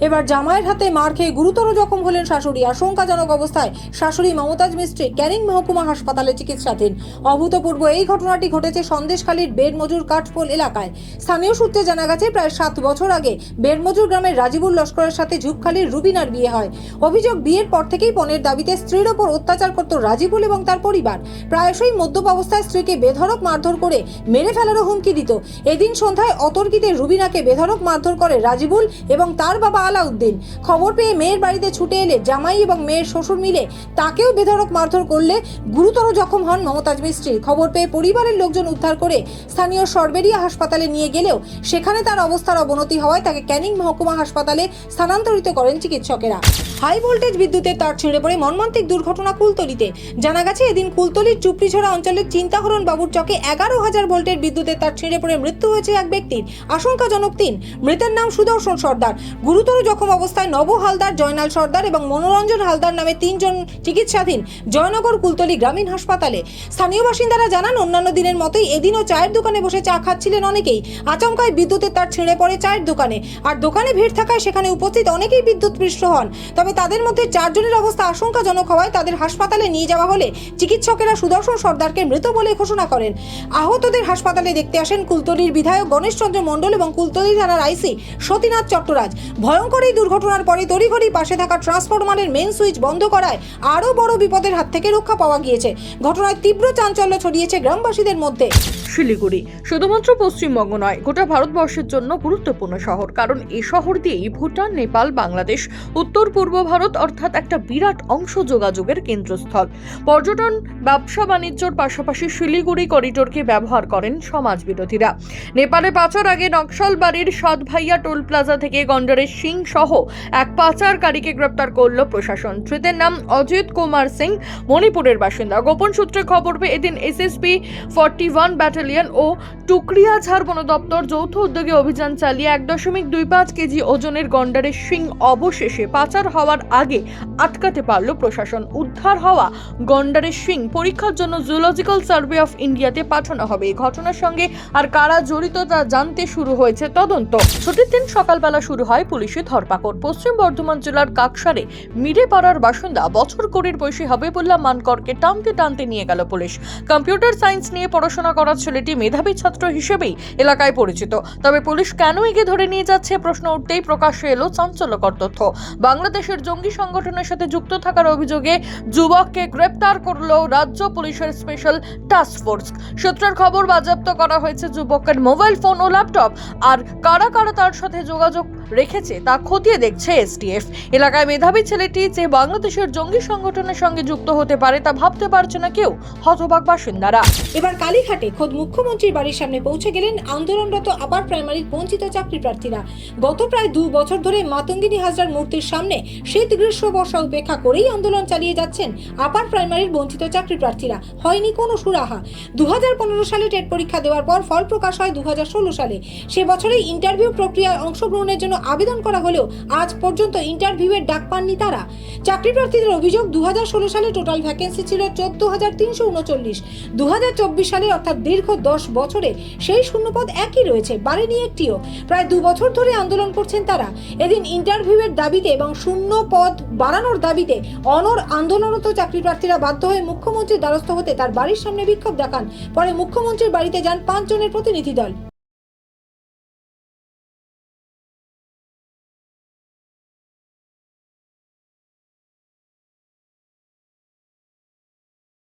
এবার জামাইয়ের হাতে মার খেয়ে গুরুতর জখম হলেন শাশুড়ি। আশঙ্কাজনক অবস্থায় শাশুড়ি মমতাজ মিস্ত্রি ক্যানিং মহকুমা হাসপাতালে চিকিৎসাধীন। অভূতপূর্ব এই ঘটনাটি ঘটেছে সন্দেশখালীর বেড়মজুর কাঠপোল এলাকায়। স্থানীয় সূত্রে জানা গেছে, প্রায় 7 বছর আগে বেড়মজুর গ্রামের রাজিবুল লস্করের সাথে ঝুপখালীর রুবিনার বিয়ে হয়। অভিযোগ, বিয়ের পর থেকেই পণের দাবিতে স্ত্রীর ওপর অত্যাচার করত রাজিবুল এবং তার পরিবার। প্রায়শই মদ্যপ অবস্থায় স্ত্রীকে বেধড়ক মারধর করে মেরে ফেলারও হুমকি দিত। এদিন সন্ধ্যায় অতর্কিতে রুবিনাকে বেধড়ক মারধর করে রাজিবুল এবং তার বাবা আলাউদ্দিন। খবর পেয়ে মেয়ের বাড়িতে ছুটে এলে জামাই এবং মেয়ের শ্বশুর মিলে তাকেও বেধড়ক মারধর করলে গুরুতর জখম হন মমতাজ মিস্ত্রি। খবর পেয়ে পরিবারের লোকজন উদ্ধার করে স্থানীয় সরবেরিয়া হাসপাতালে নিয়ে গেলেও সেখানে তার অবস্থার অবনতি হওয়ায় তাকে ক্যানিং মহকুমা হাসপাতালে স্থানান্তরিত করেন চিকিৎসকেরা। হাই ভোল্টেজ বিদ্যুতের তার ছিঁড়ে পড়ে মর্মান্তিক দুর্ঘটনা কুলতলিতে। জানা গেছে, এদিন কুলতলির চুপড়িছড়া অঞ্চলের চিন্তাহরণ বাবুর চকে 11,000 ভোল্টের বিদ্যুতের তার ছিঁড়ে পড়ে মৃত্যু হয়েছে এক ব্যক্তির। আশঙ্কাজনক 3। মৃতের নাম সুদর্শন সর্দার। গুরুতর জখম অবস্থায় নব হালদার, জয়নাল সর্দার এবং মনোরঞ্জন হালদার নামে 3 জন চিকিৎসাধীন জয়নগর কুলতলি গ্রামীণ হাসপাতালে। স্থানীয় বাসিন্দারা জানান, অন্যান্য দিনের মতোই এদিনও চায়ের দোকানে বসে চা খাচ্ছিলেন অনেকেই। আচমকায় বিদ্যুতের তার ছিঁড়ে পড়ে চায়ের দোকানে। আর দোকানে ভিড় থাকায় সেখানে উপস্থিত অনেকেই বিদ্যুৎস্পৃষ্ট হন। তবে তাদের মধ্যে 4 জনের অবস্থা আশঙ্কাজনক হওয়ায় তাদের হাসপাতালে নিয়ে যাওয়া হলে চিকিৎসকেরা সুদর্শন সর্দারকে মৃত বলে ঘোষণা করেন। আহতদের হাসপাতালে দেখতে আসেন কুলতলির বিধায়ক গণেশ চন্দ্র মণ্ডল এবং কুলতলি থানার আইসি সতীনাথ চট্টরাজ। ভয়ঙ্কর এই দুর্ঘটনার পরে তড়িঘড়ি পাশে থাকা ট্রান্সফরমারের মেইন সুইচ বন্ধ করায় আরও বড় বিপদের হাত থেকে রক্ষা পাওয়া গিয়েছে। ঘটনায় তীব্র চাঞ্চল্য ছড়িয়েছে গ্রামবাসীদের মধ্যে। শিলিগুড়ি শুধুমাত্র পশ্চিমবঙ্গ নয়, গোটা ভারতবর্ষের জন্য গুরুত্বপূর্ণ শহর। কারণ এই শহর দিয়েই ভুটান, নেপাল, বাংলাদেশ, উত্তর পূর্ব ভারত অর্থাৎ একটা বিরাট অংশ যোগাযোগের কেন্দ্রস্থল। পর্যটন, ব্যবসা বাণিজ্যর পাশাপাশি শিলিগুড়ি করিডোরকে ব্যবহার করেন সমাজ বিরোধীরা। নেপালে পাচার আগে নকশালবাড়ির সাতভাইয়া টোল প্লাজা থেকে গন্ডারের সিং সহ এক পাচারকারীকে গ্রেপ্তার করল প্রশাসন। ধৃতের নাম অজিত কুমার সিং, মণিপুরের বাসিন্দা। গোপন সূত্রে খবর পেয়ে এদিন এসএসপি 41 ব্যাটালিয়ন ও টুকরিয়াঝাড় বন দপ্তর যৌথ উদ্যোগে অভিযান চালিয়ে 1.25 কেজি ওজনের গন্ডারের সিং অবশেষে পাচার হওয়ার আগে আটকাতে পারল প্রশাসন। উদ্ধার হওয়া গন্ডারের সিং পরীক্ষার জন্য জুলজিক্যাল সার্ভে অফ ইন্ডিয়াতে পাঠানো হবে। এই ঘটনার সঙ্গে আর কারা জড়িত তা জানতে শুরু হয়েছে তদন্ত। ছুটির দিন সকালবেলা শুরু হয় পুলিশি ধরপাকড়। পশ্চিম বর্ধমান জেলার কাকসারে মিরেপাড়ার বাসিন্দা বছর কুড়ির বয়সী হাবিবুল্লাহ মানকরকে টানতে টানতে নিয়ে গেল পুলিশ। কম্পিউটার সায়েন্স নিয়ে পড়াশোনা করা ছেলেটি মেধাবী ছাত্র হিসেবেই এলাকায় পরিচিত। তবে পুলিশ কেন একে ধরে নিয়ে যাচ্ছে প্রশ্ন উঠতেই প্রকাশ্যে এলো চাঞ্চল্যকর তথ্য। বাংলাদেশের জঙ্গি সংগঠনের সাথে যুক্ত থাকার অভিযোগে যুবককে গ্রেপ্তার করল রাজ্য পুলিশের স্পেশাল টাস্ক ফোর্স। সূত্রের খবর, বাজেয়াপ্ত করা হয়েছে যুবকের মোবাইল ফোন ও ল্যাপটপ। আর কারা কারা তার সাথে যোগাযোগ রেখেছে তা খতিয়ে দেখছে এসটিএফ। এলাকায় মেধাবী ছেলেটি যে বাংলাদেশের জঙ্গি সংগঠনের সঙ্গে যুক্ত হতে পারে তা ভাবতে পারছে না কেউ, হতবাক বাসিন্দারা। এবার কালীঘাটে খোদ মুখ্যমন্ত্রীর বাড়ির সামনে পৌঁছে গেলেন আন্দোলনরত আপার প্রাইমারির বঞ্চিত চাকরি প্রার্থীরা। গত প্রায় 2 বছর ধরে মাতঙ্গিনী হাজরার মূর্তির সামনে শীত গ্রীষ্ম বর্ষা উপেক্ষা করেই আন্দোলন চালিয়ে যাচ্ছেন আপার প্রাইমারির বঞ্চিত চাকরি প্রার্থীরা। হয়নি কোনো সুরাহা। 2015 সালে টেট পরীক্ষা দেওয়ার পর ফল প্রকাশ হয় 2016 সালে। সে বছরেই ইন্টারভিউ প্রক্রিয়ায় অংশগ্রহণের জন্য আবেদন করা হলেও আজ পর্যন্ত ইন্টারভিউয়ের ডাক পাননি তারা। চাকরি প্রার্থীদের অভিযোগ, 2016 সালে টোটাল ভ্যাকেন্সি ছিল 14,339। 2024 সালে অর্থাৎ দীর্ঘ 10 বছরে সেই শূন্যপদ একই রয়েছে, বাড়েনি একটিও। প্রায় 2 বছর ধরে আন্দোলন করছেন তারা। এদিন ইন্টারভিউয়ের দাবিতে এবং শূন্য পদ বাড়ানোর দাবিতে অনড় আন্দোলনরত চাকরি প্রার্থীরা বাধ্য হয়ে মুখ্যমন্ত্রীর দ্বারস্থ হতে তার বাড়ির সামনে বিক্ষোভ দেখান। পরে মুখ্যমন্ত্রীর বাড়িতে যান 5 জনের প্রতিনিধি দল।